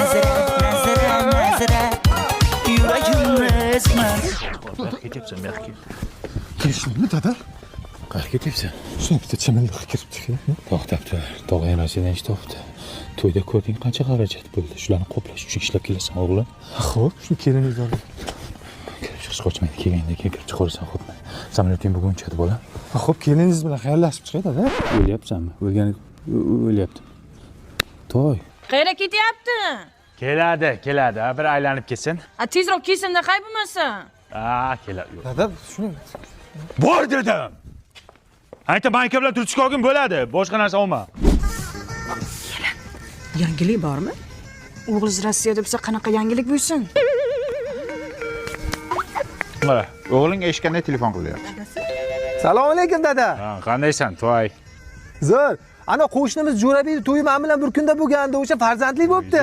nazira yuragimni ezma. Ketyapsan bu yoqqa. Kelishmaymi, dada? Qayerga ketyapsan? Shu bitta chiminliq kiribdi. To'xtab tur. Tog'ay narsadan eshitibdi. To'yda ko'rding qancha xarajat bo'ldi. Shularni qoplash uchun ishlab kelasan, o'g'lim. Xo'p, shu kelingiz olib. Kirib chiqish qochmaydi. Kelganda kirib chiqaversan, xo'pmi? Samolyoting bugun uchadi, bola. Xo'p, kelingiz bilan xayrlashib chiqay, dada. O'lyapsanmi? O'lyaptim. To'y. Qayerga ketyapti? Keladi. Bir aylanib ketsin. Tezroq kelsin-da, qay bo'lmasa. Keladi. Dada, shuni Bor dedim. Ayta banka bilan turtishga olgin bo'ladi. Boshqa narsa olma. Yangilik bormi? O'g'liz Rossiyada bo'lsa qanaqa yangilik bo'lsin? Mana, o'g'ling eshitganda telefon qilyapti. Assalomu alaykum, dada. Qandaysan, To'y? Zo'r. Ana qo'shnimiz Jo'rabek to'yi men bilan bir kunda bo'lganda o'sha farzandli bo'pti.